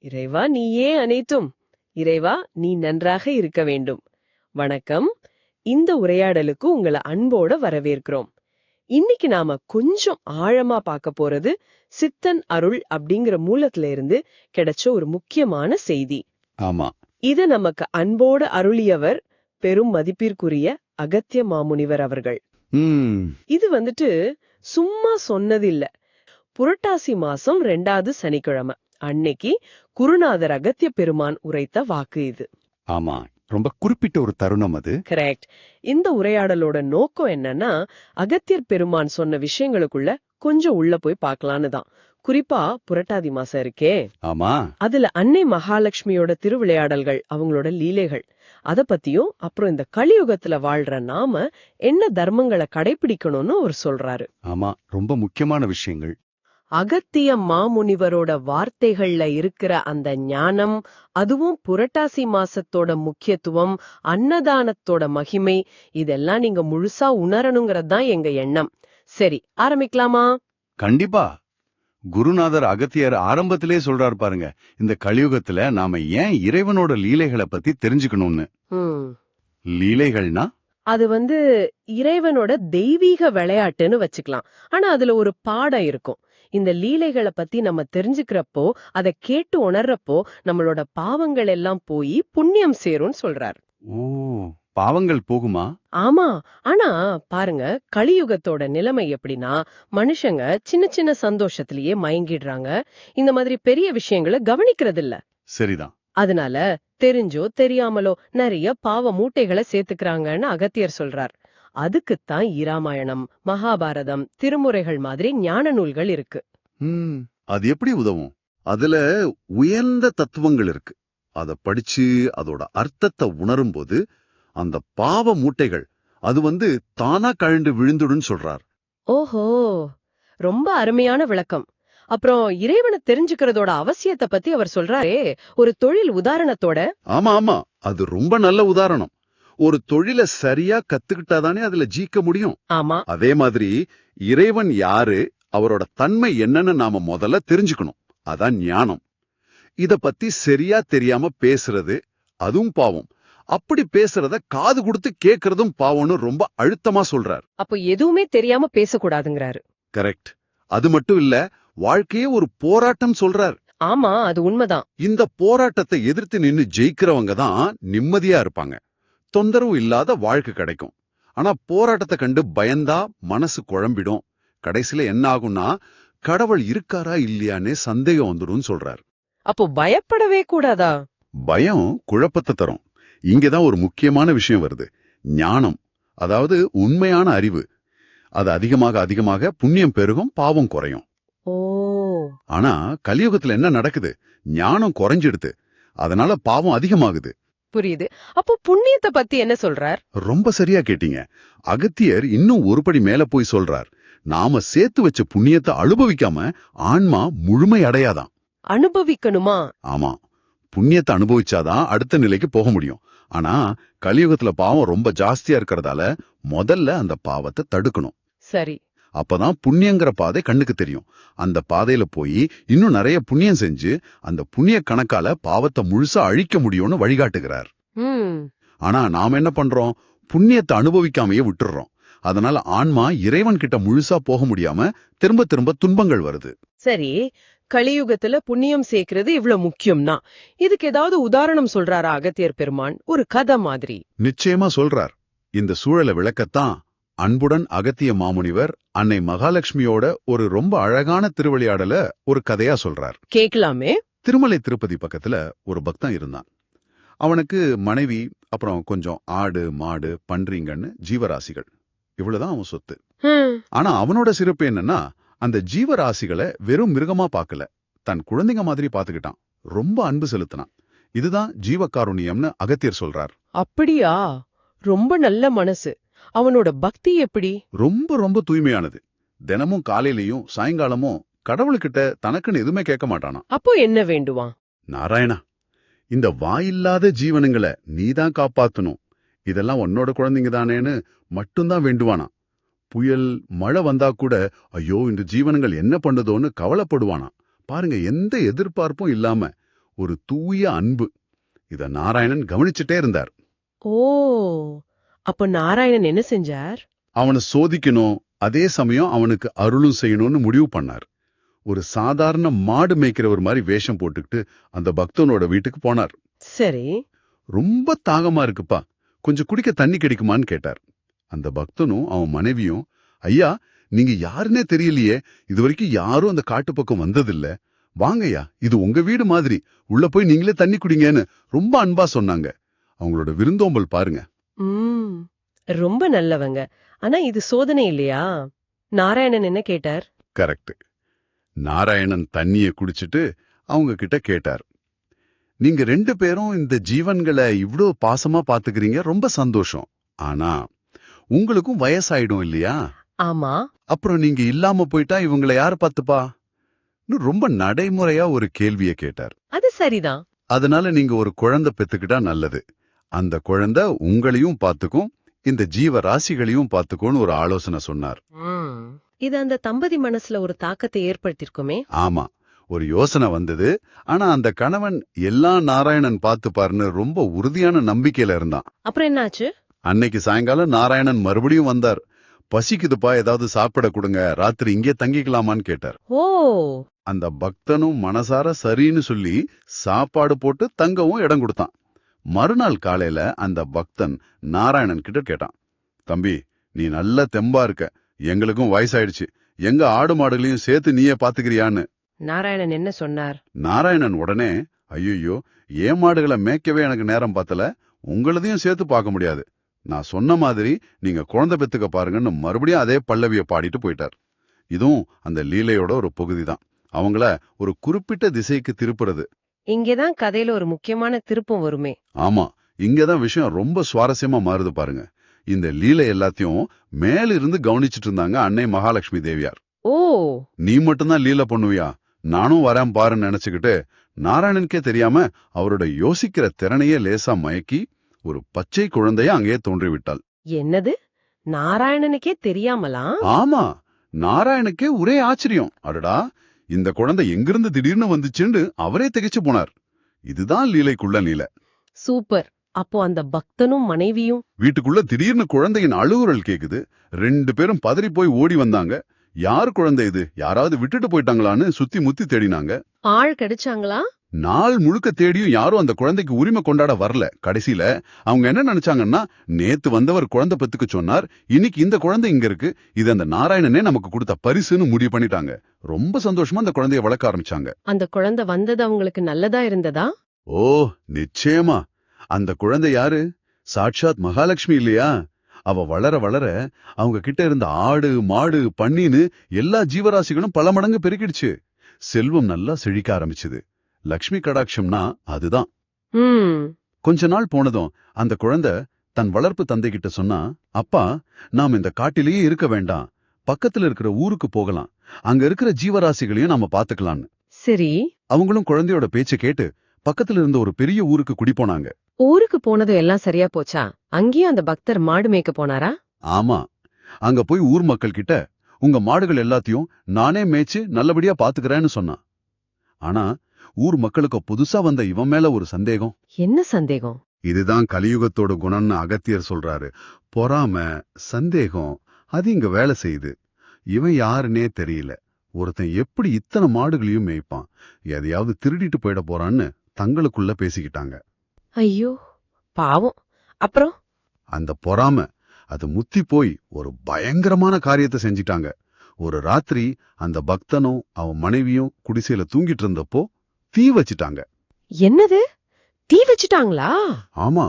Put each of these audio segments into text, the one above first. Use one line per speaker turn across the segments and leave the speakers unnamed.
இறைவா நீயே அனைத்தும். இறைவா நீ நன்றாக இருக்க வேண்டும். வணக்கம். இந்த உரையாடலுக்கு உங்களை அன்போட வரவேற்கிறோம். இன்னைக்கு நாம கொஞ்சம் ஆழமா பார்க்க போறது சித்தன் அருள் அப்படிங்கிற மூலத்துல இருந்து கிடைச்ச ஒரு முக்கியமான செய்தி.
ஆமா.
இத நமக்கு அன்போடு அருளியவர் பெரும் மதிப்பிற்குரிய அகத்திய மாமுனிவர் அவர்கள்.
ம்.
இது சும்மா சொன்னதில்ல. புரட்டாசி மாசம் 2வது சனிக்கிழமை அன்னைக்கு குருநாதர் அகத்திய பெருமான் உரைத்த வாக்கு இது.
ஆமா, ரொம்ப குறிப்பிட்ட ஒரு தருணம் அது.
கரெக்ட். இந்த உரையாடலோட நோக்கம் என்னன்னா, அகத்தியர் பெருமான் சொன்ன விஷயங்களுக்குள்ள கொஞ்சம் உள்ள போய் பார்க்கலான்னு தான். குறிப்பா புரட்டாதி மாசம் இருக்கே,
ஆமா,
அதுல அன்னை மகாலட்சுமியோட திருவிளையாடல்கள், அவங்களோட லீலைகள், அத பத்தியும், அப்புறம் இந்த கலியுகத்துல வாழ்ற நாம என்ன தர்மங்களை கடைபிடிக்கணும்னு அவர் சொல்றாரு.
ஆமா, ரொம்ப முக்கியமான விஷயங்கள்.
அகத்திய மாமுனிவரோட வார்த்தைகள்ல இருக்கிற அந்த ஞானம், அதுவும் புரட்டாசி மாசத்தோட முக்கியத்துவம், அன்னதானத்தோட மகிமை, இதெல்லாம் நீங்க முழுசா உணரணுங்கிறது தான் எங்க எண்ணம். சரி, ஆரம்பிக்கலாமா?
கண்டிப்பா. குருநாதர் அகத்தியர் ஆரம்பத்திலே சொல்றாரு பாருங்க, இந்த கலியுகத்துல நாம ஏன் இறைவனோட லீலைகளை பத்தி தெரிஞ்சுக்கணும்னு. லீலைகள்னா
அது இறைவனோட தெய்வீக விளையாட்டுன்னு வச்சுக்கலாம். ஆனா அதுல ஒரு பாடம் இருக்கும். இந்த லீலைகளை பத்தி நம்ம தெரிஞ்சுக்கிறப்போ, அதை கேட்டு உணர்றப்போ நம்மளோட பாவங்கள் எல்லாம் போய் புண்ணியம் சேரும்னு சொல்றார்.
ஓ, பாவங்கள் போகுமா?
ஆமா. ஆனா பாருங்க, கலியுகத்தோட நிலைமை எப்படின்னா, மனுஷங்க சின்ன சின்ன சந்தோஷத்திலேயே மயங்கிடுறாங்க. இந்த மாதிரி பெரிய விஷயங்களை கவனிக்கிறது இல்ல.
சரிதான்.
அதனால தெரிஞ்சோ தெரியாமலோ நிறைய பாவ மூட்டைகளை சேர்த்துக்கிறாங்கன்னு அகத்தியர் சொல்றார். அதுக்குத்தான் இராமாயணம், மகாபாரதம், திருமுறைகள் மாதிரி ஞான நூல்கள் இருக்கு.
அது எப்படி உதவும்? அதுல உயர்ந்த தத்துவங்கள் இருக்கு. அத படிச்சு அதோட அர்த்தத்தை உணரும் போது அந்த பாவ மூட்டைகள் அது தானா கழண்டு விழுந்துடும் சொல்றார்.
ஓஹோ, ரொம்ப அருமையான விளக்கம். அப்புறம் இறைவனை தெரிஞ்சுக்கிறதோட அவசியத்தை பத்தி அவர் சொல்றாரே, ஒரு தொழில் உதாரணத்தோட.
ஆமா ஆமா, அது ரொம்ப நல்ல உதாரணம். ஒரு தொழிலை சரியா கத்துக்கிட்டாதானே அதுல ஜீக்க முடியும்.
ஆமா,
அதே மாதிரி இறைவன் யாரு, அவரோட தன்மை என்னன்னு நாம முதல்ல தெரிஞ்சுக்கணும். அதான் ஞானம். இத பத்தி சரியா தெரியாம பேசுறது அதுவும் பாவம். அப்படி பேசுறத காது கொடுத்து கேக்குறதும் பாவம்னு ரொம்ப அழுத்தமா சொல்றார்.
அப்போ எதுவுமே தெரியாம பேசக்கூடாதுங்கிறாரு.
கரெக்ட். அது மட்டும் இல்ல, வாழ்க்கையே ஒரு போராட்டம் சொல்றார்.
ஆமா, அது உண்மைதான்.
இந்த போராட்டத்தை எதிர்த்து நின்னு ஜெயிக்கிறவங்க தான் நிம்மதியா இருப்பாங்க. தொந்தரவு இல்லாத வாழ்க்கை கிடைக்கும். ஆனா போராட்டத்தை கண்டு பயந்தா மனசு குழம்பிடும். கடைசியில என்ன ஆகும்னா, கடவுள் இருக்காரா இல்லையானே சந்தேகம் வந்துடும் சொல்றார்.
அப்போ பயப்படவே கூடாதா?
பயம் குழப்பத்தை தரும். இங்கதான் ஒரு முக்கியமான விஷயம் வருது. ஞானம், அதாவது உண்மையான அறிவு, அது அதிகமாக அதிகமாக புண்ணியம் பெருகும், பாவம் குறையும்.
ஓ,
ஆனா கலியுகத்துல என்ன நடக்குது? ஞானம் குறைஞ்சிடுது, அதனால பாவம் அதிகமாகுது.
புரியுது. அப்போ புண்ணியத்தை பத்தி என்ன சொல்றார்?
ரொம்ப சரியா கேட்டீங்க. அகத்தியர் இன்னும் ஒருபடி மேல போய் சொல்றார். நாம சேர்த்து வச்ச புண்ணியத்தை அனுபவிக்காம ஆன்மா முழுமை அடையாதான்.
அனுபவிக்கணுமா?
ஆமா, புண்ணியத்தை அனுபவிச்சாதான் அடுத்த நிலைக்கு போக முடியும். ஆனா கலியுகத்துல பாவம் ரொம்ப ஜாஸ்தியா இருக்கிறதால முதல்ல அந்த பாவத்தை தடுக்கணும்.
சரி.
அப்பதான் புண்ணியங்கிற பாதை கண்ணுக்கு தெரியும். அந்த பாதையில போய் இன்னும் நிறைய புண்ணியம் செஞ்சு அந்த புண்ணிய கணக்கால பாவத்தை முழுசா அழிக்க முடியும்னு வழிகாட்டுகிறார். ஆனா நாம என்ன பண்றோம்? புண்ணியத்தை அனுபவிக்காமையே விட்டுறோம். அதனால ஆன்மா இறைவன் கிட்ட முழுசா போக முடியாம திரும்ப திரும்ப துன்பங்கள் வருது.
சரி, கலியுகத்துல புண்ணியம் சேர்க்கிறது இவ்வளவு முக்கியம்னா இதுக்கு ஏதாவது உதாரணம் சொல்றாரா அகத்தியர் பெருமான்? ஒரு கதை மாதிரி.
நிச்சயமா சொல்றார். இந்த சூழலை விளக்கத்தான் அன்புடன் அகத்திய மாமுனிவர் அன்னை மகாலட்சுமியோட ஒரு ரொம்ப அழகான திருவிளையாடல ஒரு கதையா சொல்றார்.
கேட்கலாமே.
திருமலை திருப்பதி பக்கத்துல ஒரு பக்தன் இருந்தான். அவனுக்கு மனைவி, அப்புறம் கொஞ்சம் ஆடு மாடு பன்றிங்கன்னு ஜீவராசிகள், இவ்வளவுதான் அவன் சொத்து. ஆனா அவனோட சிறப்பு என்னன்னா, அந்த ஜீவராசிகளை வெறும் மிருகமா பார்க்கல, தன் குழந்தைங்க மாதிரி பாத்துக்கிட்டான். ரொம்ப அன்பு செலுத்தினான். இதுதான் ஜீவகாருண்யம்னு அகத்தியர் சொல்றார்.
அப்படியா? ரொம்ப நல்ல மனசு. அவனோட பக்தி எப்படி?
ரொம்ப ரொம்ப தூய்மையானது. தினமும் காலையிலயும் சாயங்காலமும் கடவுள்கிட்ட தனக்குன்னு எதுவுமே கேட்க மாட்டானா.
அப்போ என்ன வேண்டுவான்?
நாராயணா, இந்த வாயில்லாத ஜீவனுங்களை நீதான் காப்பாத்தணும், இதெல்லாம் உன்னோட குழந்தைங்க தானேன்னு மட்டும்தான் வேண்டுவானா. புயல் மழை வந்தா கூட ஐயோ இந்த ஜீவனங்கள் என்ன பண்ணுதோன்னு கவலைப்படுவானா. பாருங்க, எந்த எதிர்பார்ப்பும் இல்லாம ஒரு தூய அன்பு. இத நாராயணன் கவனிச்சுட்டே இருந்தார்.
ஓ, அப்ப நாராயணன் என்ன செஞ்சார்?
அவனை சோதிக்கணும், அதே சமயம் அவனுக்கு அருளும் செய்யணும்னு முடிவு பண்ணார். ஒரு சாதாரண மாடு மேய்க்கிறவர் மாதிரி வேஷம் போட்டுக்கிட்டு அந்த பக்தனோட வீட்டுக்கு போனார்.
சரி.
ரொம்ப தாகமா இருக்குப்பா, கொஞ்சம் குடிக்க தண்ணி கிடைக்குமான்னு கேட்டார். அந்த பக்தனும் அவன் மனைவியும், ஐயா, நீங்க யாருன்னே தெரியலையே, இது வரைக்கும் யாரும் அந்த காட்டு பக்கம் வந்ததில்ல, வாங்கய்யா, இது உங்க வீடு மாதிரி, உள்ள போய் நீங்களே தண்ணி குடிங்கன்னு ரொம்ப அன்பா சொன்னாங்க. அவங்களோட விருந்தோம்பல் பாருங்க.
ரொம்ப நல்லவங்க. ஆனா இது சோதனை இல்லையா? நாராயணன் என்ன கேட்டார்?
கரெக்ட். நாராயணன் தண்ணிய குடிச்சிட்டு அவங்க கிட்ட கேட்டார், நீங்க 2 பேரும் இந்த ஜீவன்களை இவ்ளோ பாசமா பாத்துக்கிறீங்க, ரொம்ப சந்தோஷம். ஆனா உங்களுக்கும் வயசாயிடும் இல்லையா?
ஆமா.
அப்புறம் நீங்க இல்லாம போயிட்டா இவங்களை யாரு பாத்துப்பா? ரொம்ப நடைமுறையா ஒரு கேள்விய கேட்டார்.
அது சரிதான்.
அதனால நீங்க ஒரு குழந்தை பெத்துக்கிட்டா நல்லது. அந்த குழந்தை உங்களையும் பாத்துக்கும், இந்த ஜீவ ராசிகளையும் பாத்துக்கும்னு ஒரு ஆலோசனை சொன்னார்.
இது அந்த தம்பதி மனசுல ஒரு தாக்கத்தை ஏற்படுத்திருக்குமே.
ஆமா, ஒரு யோசனை வந்தது. ஆனா அந்த கணவன் எல்லாம் நாராயணன் பாத்துப்பாருன்னு ரொம்ப உறுதியான நம்பிக்கையில இருந்தான்.
அப்புறம் என்னாச்சு?
அன்னைக்கு சாயங்காலம் நாராயணன் மறுபடியும் வந்தார். பசிக்குதுப்பா, ஏதாவது சாப்பிட கொடுங்க, ராத்திரி இங்கே தங்கிக்கலாமான்னு கேட்டார்.
ஓ,
அந்த பக்தனும் மனசார சரின்னு சொல்லி சாப்பாடு போட்டு தங்கவும் இடம் கொடுத்தான். மறுநாள் காலையில அந்த பக்தன் நாராயணன் கிட்ட கேட்டான், தம்பி, நீ நல்ல தெம்பா இருக்க, எங்களுக்கும் வயசாயிடுச்சு, எங்க ஆடு மாடுகளையும் சேர்த்து நீயே பாத்துக்கிறியான்னு.
நாராயணன் என்ன சொன்னார்?
நாராயணன் உடனே, ஐயோ, ஏன் மாடுகளை மேய்க்கவே எனக்கு நேரம் பார்த்தல, உங்களதையும் சேர்த்து பார்க்க முடியாது, நான் சொன்ன மாதிரி நீங்க குழந்தை பெத்துக்க பாருங்கன்னு மறுபடியும் அதே பல்லவிய பாடிட்டு போயிட்டார். இதுவும் அந்த லீலையோட ஒரு பகுதிதான், அவங்கள ஒரு குறிப்பிட்ட திசைக்கு திருப்புறது.
இங்கேதான் கதையில ஒரு முக்கியமான திருப்பம் வருமே.
ஆமா, இங்கதான் விஷயம் ரொம்ப சுவாரஸ்யமா மாறுது பாருங்க. இந்த லீலை எல்லாத்தையும் மேல இருந்து கவனிச்சிட்டு இருந்தாங்க அன்னை மகாலட்சுமி தேவியார்.
ஓ,
நீ மட்டும்தான் லீலை பண்ணுவியா, நானும் வரேன் பாருன்னு நினைச்சுக்கிட்டு நாராயணனுக்கே தெரியாம அவரோட யோசிக்கிற திறனையே லேசா மயக்கி ஒரு பச்சை குழந்தைய அங்கேயே தோன்றிவிட்டாள்.
என்னது, நாராயணனுக்கே தெரியாமலா?
ஆமா, நாராயணுக்கே ஒரே ஆச்சரியம். அடடா, இந்த குழந்தை எங்கிருந்து திடீர்னு வந்துச்சுன்னு அவரே திகைச்சு போனார். இதுதான் லீலைக்குள்ள லீலை.
சூப்பர். அப்போ அந்த பக்தனும் மனைவியும்
வீட்டுக்குள்ள திடீர்னு குழந்தையின் அழுகுரல் கேக்குது. 2 பேரும் பதறி போய் ஓடி வந்தாங்க. யார் குழந்தை இது, யாராவது விட்டுட்டு போயிட்டாங்களான்னு சுத்தி முத்தி தேடினாங்க.
ஆள் கிடைச்சாங்களா?
நாள் முழுக்க தேடியும் யாரும் அந்த குழந்தைக்கு உரிமை கொண்டாட வரல. கடைசியில அவங்க என்ன நினைச்சாங்கன்னா, நேத்து வந்தவர் குழந்தை பெத்துக்க சொன்னார், இன்னைக்கு இந்த குழந்தை இங்க இருக்கு, இது அந்த நாராயணனே நமக்கு கொடுத்த பரிசுன்னு முடிவு பண்ணிட்டாங்க. ரொம்ப சந்தோஷமா அந்த குழந்தைய வளர்க்க ஆரம்பிச்சாங்க.
அந்த குழந்தை வந்தது அவங்களுக்கு நல்லதா இருந்ததா?
ஓ, நிச்சயமா. அந்த குழந்தை யாரு? சாட்சாத் மகாலட்சுமி இல்லையா? அவ வளர வளர அவங்க கிட்ட இருந்த ஆடு மாடு பன்னின்னு எல்லா ஜீவராசிகளும் பல மடங்கு பெருகிடுச்சு. செல்வம் நல்லா செழிக்க ஆரம்பிச்சுது. லக்ஷ்மி கடாட்சம்னா அதுதான். கொஞ்ச நாள் போனதும் அந்த குழந்தை தன் வளர்ப்பு தந்தை கிட்ட சொன்னா, அப்பா, நாம் இந்த காட்டிலேயே இருக்க வேண்டாம், பக்கத்துல இருக்கிற ஊருக்கு போகலாம், அங்க இருக்கிற ஜீவராசிகளையும் நாம பாத்துக்கலான்னு.
சரி.
அவங்களும் குழந்தையோட பேச்ச கேட்டு பக்கத்துல இருந்த ஒரு பெரிய ஊருக்கு குடி போனாங்க.
ஊருக்கு போனது எல்லாம் சரியா போச்சா? அங்கேயும் அந்த பக்தர் மாடு மேய்க்க போனாரா?
ஆமா, அங்க போய் ஊர் மக்கள் கிட்ட உங்க மாடுகள் எல்லாத்தையும் நானே மேய்ச்சு நல்லபடியா பாத்துக்கிறேன்னு சொன்னான். ஆனா ஊர் மக்களுக்கு புதுசா வந்த இவன் மேல ஒரு சந்தேகம்.
என்ன சந்தேகம்?
இதுதான் கலியுகத்தோட குணம்னு அகத்தியர் சொல்றாரு. பொறாம, சந்தேகம், அது இங்க வேலை செய்யுது. இவன் யாருன்னே தெரியல, ஒருத்தன் எப்படி இத்தனை மாடுகளையும் மேய்ப்பான், எதையாவது திருடிட்டு போயிட போறான்னு தங்களுக்குள்ள பேசிக்கிட்டாங்க.
ஐயோ பாவம். அப்புறம்
அந்த பொறாம அது முத்தி போய் ஒரு பயங்கரமான காரியத்தை செஞ்சிட்டாங்க. ஒரு ராத்திரி அந்த பக்தனும் அவன் மனைவியும் குடிசையில தூங்கிட்டு இருந்தப்போ தீ வச்சிட்டாங்க.
என்னது, தீ வச்சிட்டாங்களா?
ஆமா,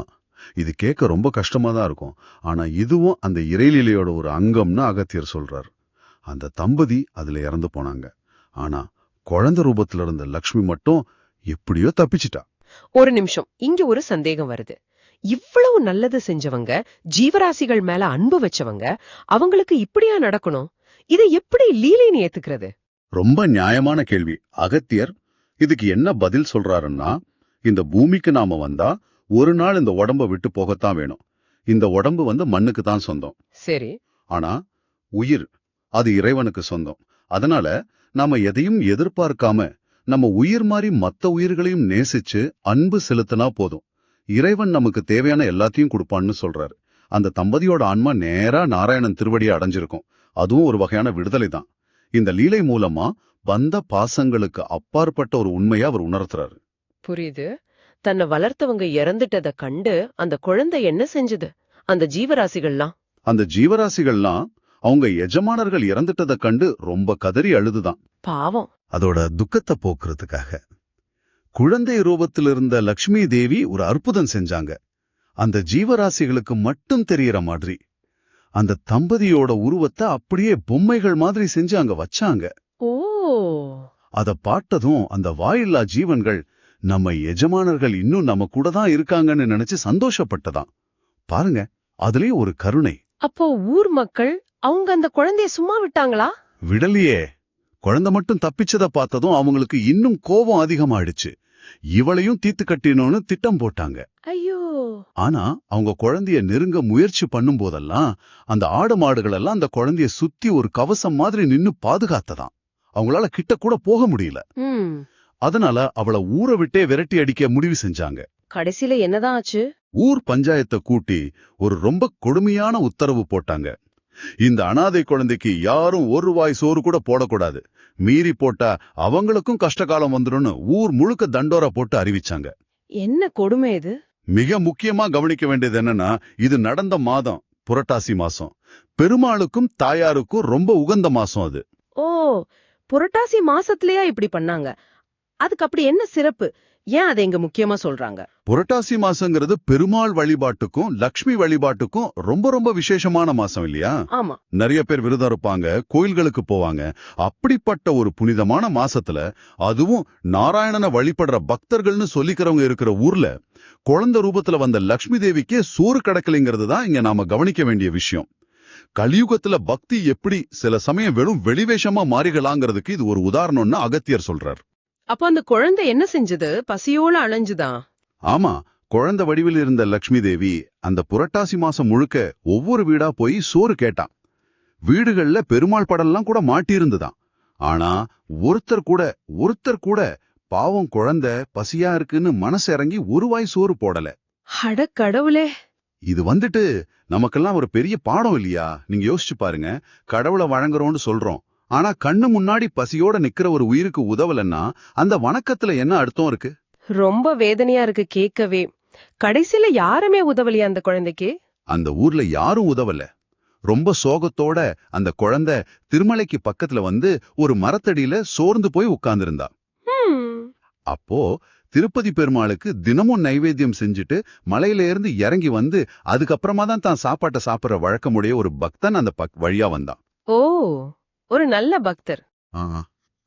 இது கேட்க ரொம்ப கஷ்டமா தான் இருக்கும். ஆனா இதுவும் அந்த இறைலீலையோட ஒரு அங்கம்னு அகத்தியர் சொல்றார். அந்த தம்பதி அதுல இறந்து போனாங்க. ஆனா குழந்தை ரூபத்துல இருந்த லக்ஷ்மி மட்டும் எப்படியோ தப்பிச்சிட்டா.
ஒரு நிமிஷம், இங்க ஒரு சந்தேகம் வருது. இவ்வளவு நல்லது செஞ்சவங்க, ஜீவராசிகள் மேல அன்பு வச்சவங்க, அவங்களுக்கு இப்படியா நடக்கணும்? இதை எப்படி லீலைன்னு ஏத்துக்கிறது?
ரொம்ப நியாயமான கேள்வி. அகத்தியர் இதுக்கு என்ன பதில் சொல்றாருன்னா, இந்த பூமிக்கு நாம வந்தா ஒரு நாள் இந்த உடம்ப விட்டு போகத்தான் வேணும். இந்த உடம்பு மண்ணுக்கு தான் சொந்தம்.
சரி.
ஆனா உயிர் அது இறைவனுக்கு சொந்தம். அதனால நாம எதையும் எதிர்பார்க்காம நம்ம உயிர் மாதிரி மத்த உயிர்களையும் நேசிச்சு அன்பு செலுத்தினா போதும், இறைவன் நமக்கு தேவையான எல்லாத்தையும் கொடுப்பான்னு சொல்றாரு. அந்த தம்பதியோட ஆன்மா நேரா நாராயணன் திருவடியை அடைஞ்சிருக்கும். அதுவும் ஒரு வகையான விடுதலை தான். இந்த லீலை மூலமா பந்த பாசங்களுக்கு அப்பாற்பட்ட ஒரு உண்மையை அவர் உணர்த்துறாரு.
புரியுது. தன்னை வளர்த்தவங்க இறந்துட்டத கண்டு அந்த குழந்தை என்ன செஞ்சது? அந்த ஜீவராசிகள்லாம்
அந்த ஜீவராசிகள்லாம் அவங்க எஜமானர்கள் இறந்துட்டதை கண்டு ரொம்ப கதறி அழுதுதான்.
பாவம்.
அதோட துக்கத்தை போக்குறதுக்காக குழந்தை ரூபத்தில் இருந்த லக்ஷ்மி தேவி ஒரு அற்புதம் செஞ்சாங்க. அந்த ஜீவராசிகளுக்கு மட்டும் தெரியற மாதிரி அந்த தம்பதியோட உருவத்தை அப்படியே பொம்மைகள் மாதிரி செஞ்சு அங்க வச்சாங்க.
ஓ,
அத பார்த்ததும் அந்த வாயில்லா ஜீவன்கள் நம்ம எஜமானர்கள் இன்னும் நம்ம கூட தான் இருக்காங்கன்னு நினைச்சு சந்தோஷப்பட்டதாம். பாருங்க, அதுலயும் ஒரு கருணை.
அப்போ ஊர் மக்கள் அவங்க அந்த குழந்தைய சும்மா விட்டாங்களா?
விடலையே. குழந்தை மட்டும் தப்பிச்சத பார்த்ததும் அவங்களுக்கு இன்னும் கோபம் அதிகமாயிடுச்சு. இவளையும் தீத்து கட்டினோன்னு திட்டம் போட்டாங்க.
ஐயோ.
ஆனா அவங்க குழந்தைய நெருங்க முயற்சி பண்ணும் போதெல்லாம் அந்த ஆடு மாடுகள் எல்லாம் அந்த குழந்தைய சுத்தி ஒரு கவசம் மாதிரி நின்னு பாதுகாத்ததாம். அவங்களால கிட்ட கூட போக முடியல. அதனால அவளை ஊரை விட்டே விரட்டி அடிக்க முடிவு செஞ்சாங்க.
கடைசியில என்னதான் ஆச்சு?
ஊர் பஞ்சாயத்தை கூட்டி ஒரு ரொம்ப கொடுமையான உத்தரவு போட்டாங்க. இந்த அனாதை குழந்தைக்கு யாரும் ஒரு வாய் சோறு கூட போடக்கூடாது. மீறி போட்டா அவங்களுக்கும் கஷ்டகாலம் வந்துரும்னு ஊர் முழுக்க தண்டோரா போட்டு அறிவிச்சாங்க.
என்ன கொடுமை இது?
மிக முக்கியமா கவனிக்க வேண்டியது என்னன்னா, இது நடந்த மாதம் புரட்டாசி மாசம். பெருமாளுக்கும் தாயாருக்கும் ரொம்ப உகந்த மாசம் அது.
ஓ, புரட்டாசி மாசத்துலயா இப்படி பண்ணாங்க? அதுக்கு அப்படி என்ன சிறப்பு? ஏன் அதை இங்க முக்கியமா சொல்றாங்க?
புரட்டாசி மாசங்கிறது பெருமாள் வழிபாட்டுக்கும் லக்ஷ்மி வழிபாட்டுக்கும் ரொம்ப ரொம்ப விசேஷமான மாசம் இல்லையா?
ஆமா.
நிறைய பேர் விரதம் இருப்பாங்க, கோயில்களுக்கு போவாங்க. அப்படிப்பட்ட ஒரு புனிதமான மாசத்துல, அதுவும் நாராயணனை வழிபடுற பக்தர்கள்னு சொல்லிக்கிறவங்க இருக்கிற ஊர்ல குழந்தை ரூபத்துல வந்த லக்ஷ்மி தேவிக்கே சோறு கடக்கலைங்கிறது தான் இங்க நாம கவனிக்க வேண்டிய விஷயம். கலியுகத்துல பக்தி எப்படி சில சமயம் வெறும் வெளிவேஷமா மாறிகளாங்கிறதுக்கு இது ஒரு உதாரணம்னு அகத்தியர் சொல்றார்.
அப்ப அந்த குழந்தை என்ன செஞ்சது? பசியோட அலைஞ்சுதான்?
ஆமா, குழந்தை வடிவில் இருந்த லக்ஷ்மி தேவி அந்த புரட்டாசி மாசம் முழுக்க ஒவ்வொரு வீடா போய் சோறு கேட்டான். வீடுகள்ல பெருமாள் படம்லாம் கூட மாட்டியிருந்துதான். ஆனா ஒருத்தர் கூட பாவம் குழந்தை பசியா இருக்குன்னு மனசு இறங்கி ஒரு வாய் சோறு போடல.
அட கடவுளே.
இது வந்துட்டு நமக்கெல்லாம் ஒரு பெரிய பாடம் இல்லையா? நீங்க யோசிச்சு பாருங்க. கடவுளை வழங்குறோம்னு சொல்றோம், ஆனா கண்ணு முன்னாடி பசியோட நிக்கிற ஒரு உயிருக்கு உதவலன்னா அந்த வணக்கத்துல என்ன அர்த்தம் இருக்கு?
ரொம்ப வேதனையா இருக்கு கேட்கவே. கடைசியில யாருமே உதவலையா அந்த குழந்தைக்கு?
அந்த ஊர்ல யாரும் உதவல. ரொம்ப சோகத்தோட அந்த குழந்தை திருமலைக்கு பக்கத்துல வந்து ஒரு மரத்தடியில சோர்ந்து போய் உட்கார்ந்திருந்தா. அப்போ திருப்பதி பெருமாளுக்கு தினமும் நைவேத்தியம் செஞ்சுட்டு மலையில இருந்து இறங்கி வந்து அதுக்கப்புறமா தான் சாப்பாட்டை சாப்பிடுற வழக்கமுடைய ஒரு பக்தன் அந்த வழியா வந்தான்.
ஓ, ஒரு நல்ல பக்தர்.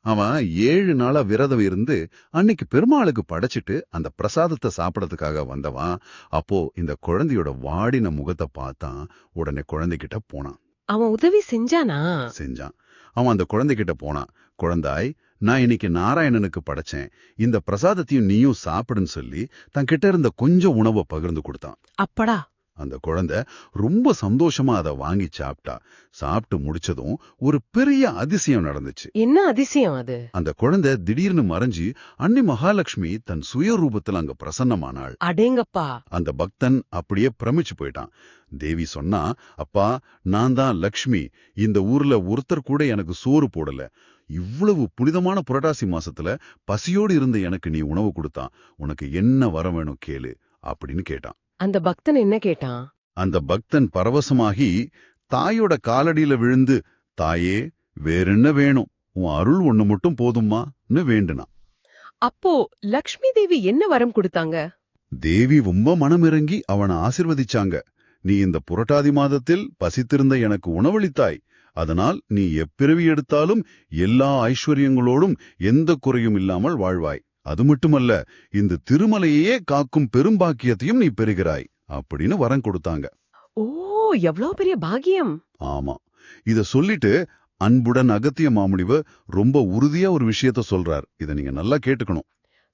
அவன் 7 நாளா விரதம் இருந்து அன்னைக்கு பெருமாளுக்கு படைச்சிட்டு அந்த பிரசாதத்தை சாப்பிடறதுக்காக வந்தவன். அப்போ இந்த குழந்தையோட வாடின முகத்தை பார்த்தான். உடனே குழந்தைகிட்ட போனான்.
அவன் உதவி செஞ்சானா?
செஞ்சான். அவன் அந்த குழந்தைகிட்ட போனான். குழந்தாய், நான் இன்னைக்கு நாராயணனுக்கு படைச்சேன், இந்த பிரசாதத்தையும் நீயும் சாப்பிடுன்னு சொல்லி தன் கிட்ட இருந்த கொஞ்சம் உணவை பகிர்ந்து கொடுத்தான்.
அப்படா.
அந்த குழந்தை ரொம்ப சந்தோஷமா அதை வாங்கி சாப்பிட்டா. சாப்பிட்டு முடிச்சதும் ஒரு பெரிய அதிசயம் நடந்துச்சு.
என்ன அதிசயம் அது?
அந்த குழந்தை திடீர்னு மறைஞ்சு அன்னை மகாலட்சுமி தன் சுய ரூபத்துல அங்க பிரசன்னமானாள்.
அடேங்கப்பா.
அந்த பக்தன் அப்படியே பிரமிச்சு போயிட்டான். தேவி சொன்னா, அப்பா, நான் தான் லக்ஷ்மி. இந்த ஊர்ல ஒருத்தர் கூட எனக்கு சோறு போடல. இவ்வளவு புனிதமான புரட்டாசி மாசத்துல பசியோடு இருந்த எனக்கு நீ உணவு கொடுத்தான். உனக்கு என்ன வரம் வேணும் கேளு அப்படின்னு கேட்டான்.
அந்த பக்தன் என்ன கேட்டான்?
அந்த பக்தன் பரவசமாகி தாயோட காலடியில விழுந்து, தாயே, வேறென்ன வேணும், உன் அருள் ஒண்ணு மட்டும் போதும்மான்னு வேண்டுனான்.
அப்போ லக்ஷ்மி தேவி என்ன வரம் கொடுத்தாங்க?
தேவி ரொம்ப மனமிறங்கி அவனை ஆசிர்வதிச்சாங்க. நீ இந்த புரட்டாதி மாதத்தில் பசித்திருந்த எனக்கு உணவளித்தாய். அதனால் நீ எப்பிறவி எடுத்தாலும் எல்லா ஐஸ்வர்யங்களோடும் எந்த குறையும் இல்லாமல் வாழ்வாய். அது மட்டுமல்ல, இந்த திருமலையே காக்கும் பெரும்பாக்கியத்தையும் நீ பெறுகிறாய் அப்படின்னு வரம் கொடுத்தாங்க.
ஓ, எவ்வளவு பெரிய பாக்கியம்.
ஆமா. இத சொல்லிட்டு அன்புடன் அகத்திய மாமுனிவர் ரொம்ப உறுதியா ஒரு விஷயத்த சொல்றார். இத நீங்க நல்லா கேட்டுக்கணும்.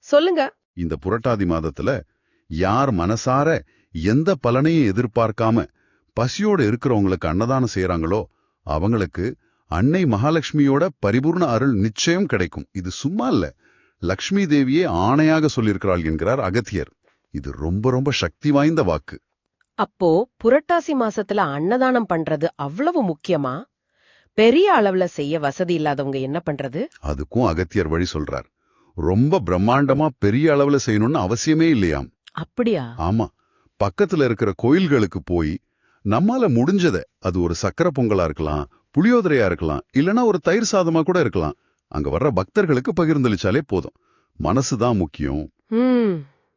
சொல்லுங்க.
இந்த புரட்டாதி மாதத்துல யார் மனசார எந்த பலனையும் எதிர்பார்க்காம பசியோட இருக்கிறவங்களுக்கு அன்னதானம் செய்யறாங்களோ அவங்களுக்கு அன்னை மகாலட்சுமியோட பரிபூர்ண அருள் நிச்சயம் கிடைக்கும். இது சும்மா இல்ல, லக்ஷ்மி தேவியே ஆணையாக சொல்லியிருக்கிறாள் என்கிறார் அகத்தியர். இது ரொம்ப ரொம்ப சக்தி வாய்ந்த வாக்கு.
அப்போ புரட்டாசி மாசத்துல அன்னதானம் பண்றது அவ்வளவு முக்கியமா? பெரிய அளவுல செய்ய வசதி இல்லாதவங்க என்ன பண்றது?
அதுக்கும் அகத்தியர் வழி சொல்றார். ரொம்ப பிரம்மாண்டமா பெரிய அளவுல செய்யணும்னு அவசியமே இல்லையாம்.
அப்படியா?
ஆமா, பக்கத்துல இருக்கிற கோயில்களுக்கு போய் நம்மால முடிஞ்சத, அது ஒரு சக்கரை பொங்கலா இருக்கலாம், புளியோதரையா இருக்கலாம், இல்லனா ஒரு தயிர் சாதமா கூட இருக்கலாம், அங்க வர்ற பக்தர்களுக்கு பகிர்ந்தளிச்சாலே போதும். மனசுதான் முக்கியம்.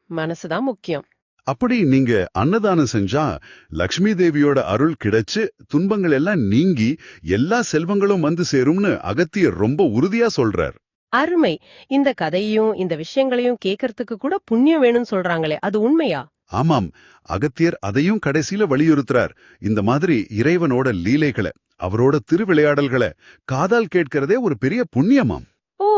மனசுதான் முக்கியம்.
அப்படி நீங்க அன்னதானம் செஞ்சா லக்ஷ்மி தேவியோட அருள் கிடைச்சு துன்பங்கள் எல்லாம் நீங்கி எல்லா செல்வங்களும் வந்து சேரும்னு அகத்தியர் ரொம்ப உறுதியா சொல்றார்.
அருமை. இந்த கதையும் இந்த விஷயங்களையும் கேட்கறதுக்கு கூட புண்ணியம் வேணும்னு சொல்றாங்களே, அது உண்மையா?
ஆமாம், அகத்தியர் அதையும் கடைசியில வலியுறுத்துறார். இந்த மாதிரி இறைவனோட லீலைகளை, அவரோட திருவிளையாடல்களை காதால் கேட்கிறதே ஒரு பெரிய புண்ணியமாம்.
ஓ,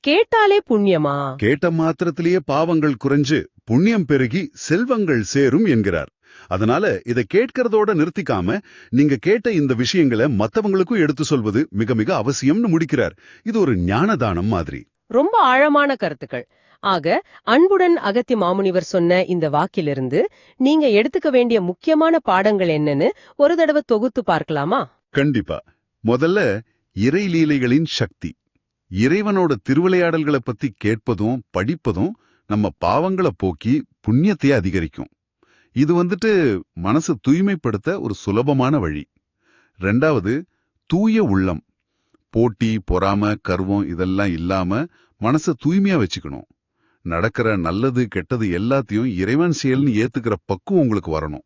கேட்டாலே புண்ணியமா?
கேட்ட மாத்திரத்திலேயே பாவங்கள் குறைஞ்சு புண்ணியம் பெருகி செல்வங்கள் சேரும் என்கிறார். அதனால இதை கேட்கறதோட நிறுத்திக்காம நீங்க கேட்ட இந்த விஷயங்களை மத்தவங்களுக்கும் எடுத்து சொல்வது மிக மிக அவசியம்னு முடிக்கிறார். இது ஒரு ஞானதானம் மாதிரி.
ரொம்ப ஆழமான கருத்துக்கள். ஆக, அன்புடன் அகத்திய மாமுனிவர் சொன்ன இந்த வாக்கிலிருந்து நீங்க எடுத்துக்க வேண்டிய முக்கியமான பாடங்கள் என்னன்னு ஒரு தடவை தொகுத்து பார்க்கலாமா?
கண்டிப்பா. முதல்ல, இறைலீலைகளின் சக்தி. இறைவனோட திருவிளையாடல்களை பத்தி கேட்பதும் படிப்பதும் நம்ம பாவங்களை போக்கி புண்ணியத்தையே அதிகரிக்கும். இது மனசு தூய்மைப்படுத்த ஒரு சுலபமான வழி. ரெண்டாவது, தூய உள்ளம். போட்டி, பொறாம, கர்வம் இதெல்லாம் இல்லாம மனசை தூய்மையா வச்சுக்கணும். நடக்கிற நல்லது கெட்டது எல்லாத்தையும் இறைவன் செயல்னு ஏத்துக்கிற பக்குவம் உங்களுக்கு வரணும்.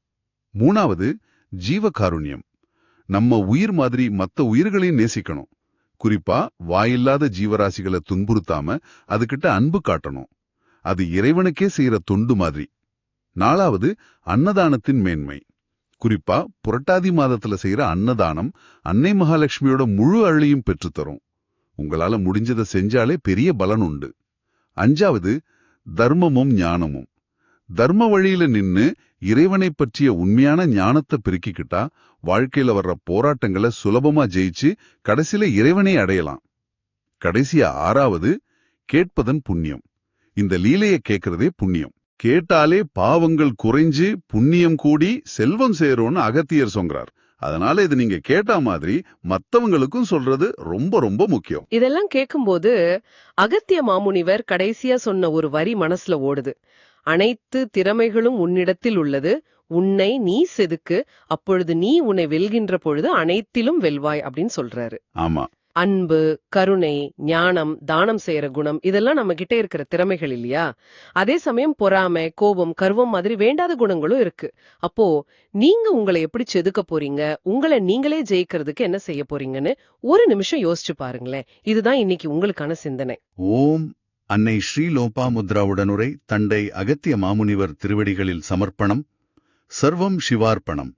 மூணாவது, ஜீவகாருண்யம். நம்ம உயிர் மாதிரி மத்த உயிர்களையும் நேசிக்கணும். குறிப்பா வாயில்லாத ஜீவராசிகளை துன்புறுத்தாம அதுகிட்ட அன்பு காட்டணும். அது இறைவனுக்கே செய்யற தொண்டு மாதிரி. நாலாவது, அன்னதானத்தின் மேன்மை. குறிப்பா புரட்டாதி மாதத்துல செய்யற அன்னதானம் அன்னை மகாலட்சுமியோட முழு அருளையும் பெற்றுத்தரும். உங்களால முடிஞ்சதை செஞ்சாலே பெரிய பலன் உண்டு. அஞ்சாவது, தர்மமும் ஞானமும். தர்ம வழியில நின்னு இறைவனை பற்றிய உண்மையான ஞானத்தை பெருக்கிக்கிட்டா வாழ்க்கையில வர்ற போராட்டங்களை சுலபமா ஜெயிச்சு கடைசியில இறைவனை அடையலாம். கடைசியா ஆறாவது, கேட்பதன் புண்ணியம். இந்த லீலையை கேட்கறதே புண்ணியம். கேட்டாலே பாவங்கள் குறைஞ்சு புண்ணியம் கூடி செல்வம் சேரும்னு அகத்தியர் சொல்றார். அதனால இது நீங்க கேட்ட மாதிரி மத்தவங்களுக்கும் சொல்றது ரொம்ப ரொம்ப முக்கியம்.
இதெல்லாம் கேட்கும்போது அகத்திய மாமுனிவர் கடைசியா சொன்ன ஒரு வரி மனசுல ஓடுது. அனைத்து திறமைகளும் உன்னிடத்தில் உள்ளது, உன்னை நீ செதுக்கு, அப்பொழுது நீ உன்னை வெல்கின்ற பொழுது அனைத்திலும் வெல்வாய் அப்படின்னு சொல்றாரு.
ஆமா,
அன்பு, கருணை, ஞானம், தானம் செய்யற குணம் இதெல்லாம் நம்ம கிட்ட இருக்கிற திறமைகள் இல்லையா? அதே சமயம் பொறாமை, கோபம், கர்வம் மாதிரி வேண்டாத குணங்களும் இருக்கு. அப்போ நீங்க உங்களை எப்படி செதுக்க போறீங்க, உங்களை நீங்களே ஜெயிக்கிறதுக்கு என்ன செய்ய போறீங்கன்னு ஒரு நிமிஷம் யோசிச்சு பாருங்களேன். இதுதான் இன்னைக்கு உங்களுக்கான சிந்தனை.
ஓம். அன்னை ஸ்ரீ லோபாமுத்ராவுடனுரை தண்டை அகத்திய மாமுனிவர் திருவடிகளில் சமர்ப்பணம். சர்வம் சிவார்ப்பணம்.